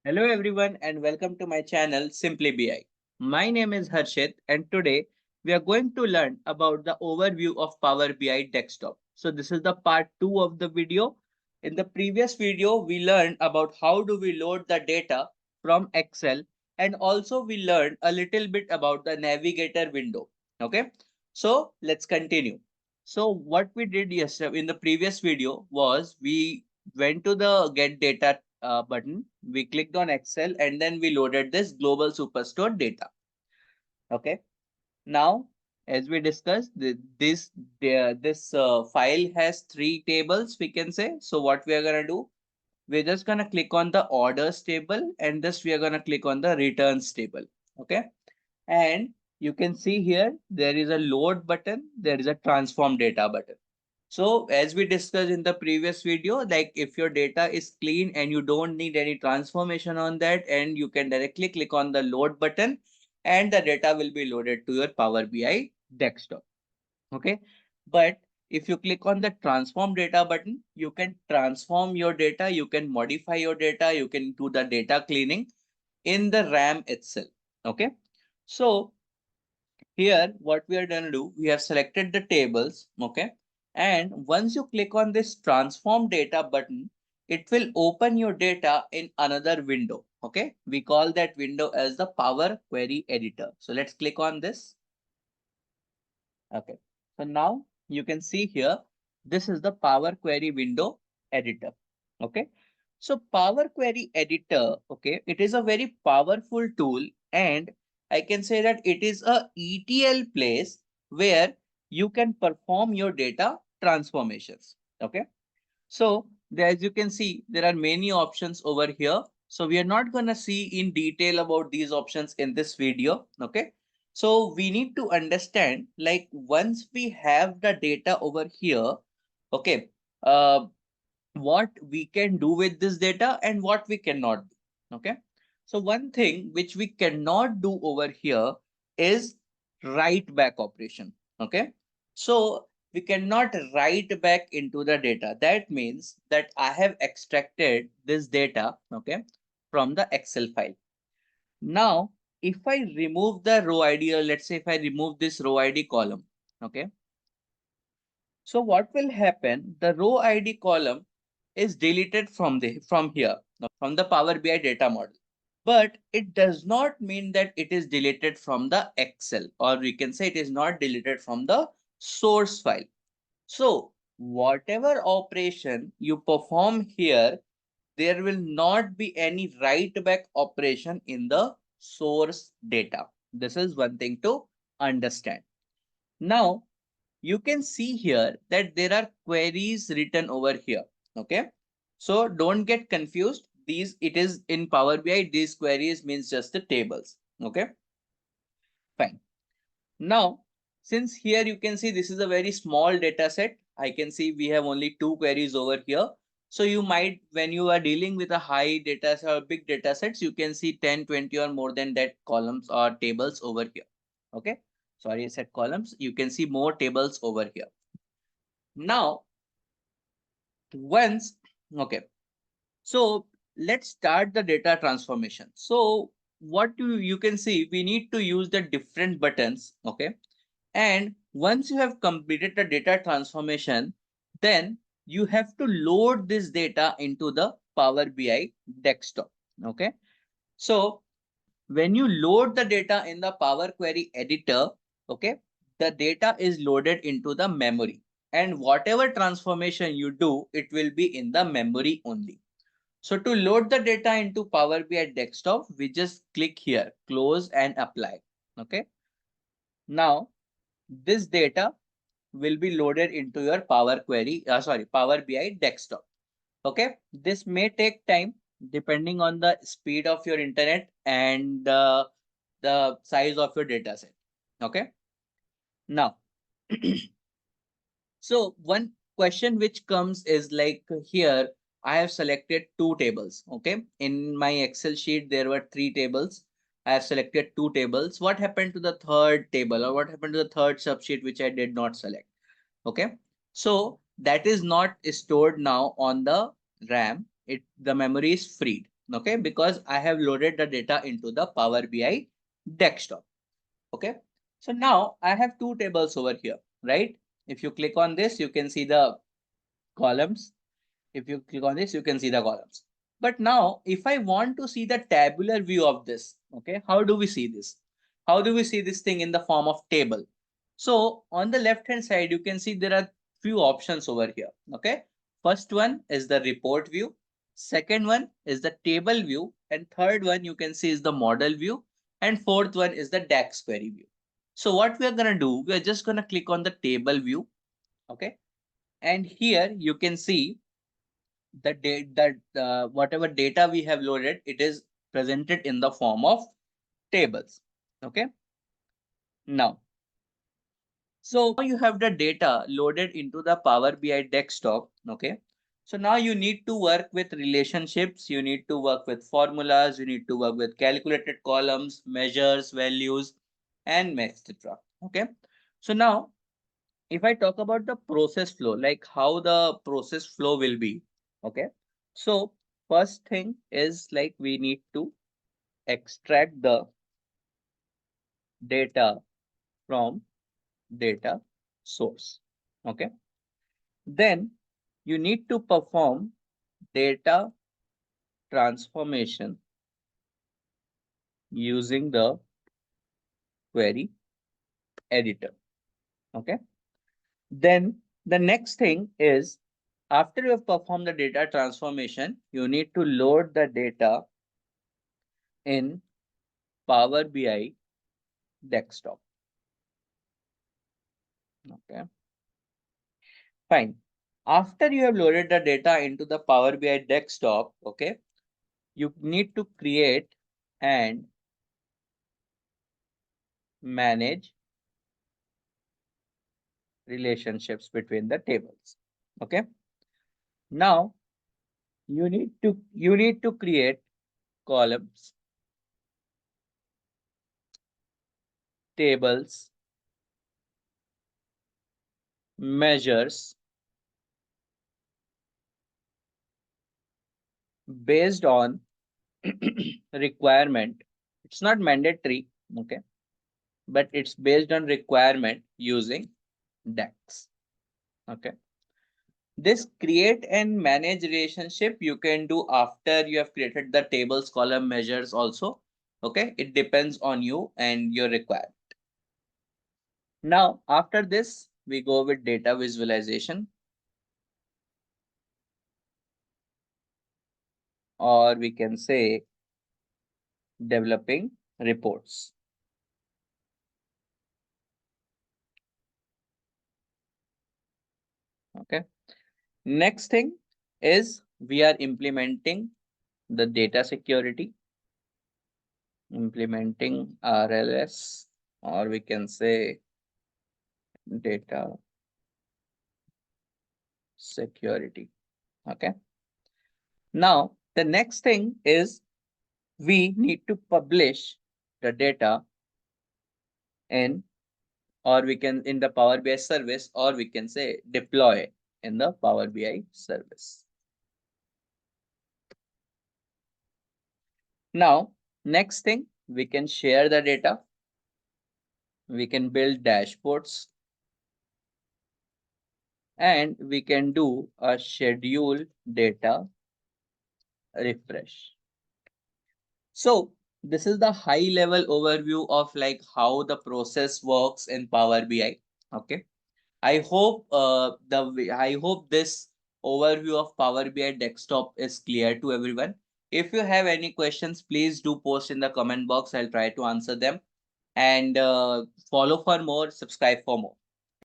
Hello everyone and welcome to my channel SimplyBI. My name is Harshit and today we are going to learn about the overview of Power BI desktop. So this is the part 2 of the video. In the previous video we learned about how do we load the data from Excel, and also we learned a little bit about the navigator window. Okay, so let's continue. So what we did yesterday in the previous video was we went to the get data button, we clicked on Excel, and then we loaded this global superstore data. Okay. Now, as we discussed, this file has three tables, we can say. So what we are gonna do, we're just gonna click on the orders table, and this we are gonna click on the returns table. Okay. And you can see here there is a load button, there is a transform data button. So as we discussed in the previous video, like if your data is clean and you don't need any transformation on that, and you can directly click on the load button and the data will be loaded to your Power BI desktop. Okay. But if you click on the transform data button, you can transform your data, you can modify your data, you can do the data cleaning in the RAM itself. Okay. So here, what we are going to do, we have selected the tables, okay? And once you click on this transform data button, it will open your data in another window, okay? We call that window as the Power Query Editor. So let's click on this. Okay. So now you can see here, this is the Power Query window editor. Okay. So Power Query Editor, okay, it is a very powerful tool, and I can say that it is a ETL place where you can perform your data transformations. Okay. So as you can see, there are many options over here. So we are not going to see in detail about these options in this video. Okay. So we need to understand, like once we have the data over here, okay, uh, what we can do with this data and what we cannot do. Okay. So one thing which we cannot do over here is write back operation. Okay. So we cannot write back into the data. That means that I have extracted this data, okay, from the Excel file. Now, if I remove the row ID, or let's say if I remove this row ID column, okay, so what will happen? The row ID column is deleted from here, from the Power BI data model. But it does not mean that it is deleted from the Excel, or we can say it is not deleted from the source file. So whatever operation you perform here, there will not be any write back operation in the source data. This is one thing to understand. Now, you can see here that there are queries written over here. Okay. So don't get confused. These, it is in Power BI, these queries means just the tables. Okay. Fine. Now, since here you can see this is a very small data set, I can see we have only two queries over here. So you might, when you are dealing with a high data set or big data sets, you can see 10, 20 or more than that columns or tables over here. Okay. Sorry, I said columns. You can see more tables over here. Now, once, okay. So let's start the data transformation. So what you can see, we need to use the different buttons. Okay. And once you have completed the data transformation, then you have to load this data into the Power BI desktop. Okay. So when you load the data in the Power Query editor, okay, the data is loaded into the memory. And whatever transformation you do, it will be in the memory only. So to load the data into Power BI desktop, we just click here, close and apply. Okay. Now this data will be loaded into your Power BI desktop. Okay. This may take time depending on the speed of your internet and the size of your data set. Okay. Now, so one question which comes is like here, I have selected two tables. Okay. In my Excel sheet, there were three tables. I have selected two tables. What happened to the third table, or what happened to the third subsheet, which I did not select? Okay. So that is not stored now on the RAM. The memory is freed. Okay, because I have loaded the data into the Power BI desktop. Okay, so now I have two tables over here, right? If you click on this, you can see the columns. If you click on this, you can see the columns. But now, if I want to see the tabular view of this, okay, how do we see this? How do we see this thing in the form of table? So on the left hand side, you can see there are few options over here. Okay, first one is the report view. Second one is the table view, and third one you can see is the model view, and fourth one is the DAX query view. So what we are gonna do, we are just gonna click on the table view. Okay, and here you can see the date that whatever data we have loaded, it is presented in the form of tables. Okay, now so now you have the data loaded into the Power BI desktop. Okay, so now you need to work with relationships, you need to work with formulas, you need to work with calculated columns, measures, values, and etc. Okay, so now if I talk about the process flow, like how the process flow will be, okay. So first thing is like we need to extract the data from data source, okay. Then you need to perform data transformation using the query editor, okay. Then the next thing is after you have performed the data transformation, you need to load the data in Power BI desktop. Okay, fine. After you have loaded the data into the Power BI desktop, okay, you need to create and manage relationships between the tables. Okay. Now you need to create columns, tables, measures based on requirement. It's not mandatory, okay, but it's based on requirement using DAX. Okay. This create and manage relationship you can do after you have created the tables, column, measures also. Okay, it depends on you and your requirement. Now, after this, we go with data visualization, or we can say developing reports. Okay. Next thing is we are implementing the data security, implementing RLS, or we can say data security. Okay. Now, the next thing is we need to publish the data in, or we can in the Power BI service, or we can say deploy in the Power BI service. Now, next thing, we can share the data. We can build dashboards, and we can do a schedule data refresh. So this is the high level overview of like how the process works in Power BI. Okay. I hope this overview of Power BI desktop is clear to everyone. If you have any questions, please do post in the comment box. I'll try to answer them. And follow for more, subscribe for more.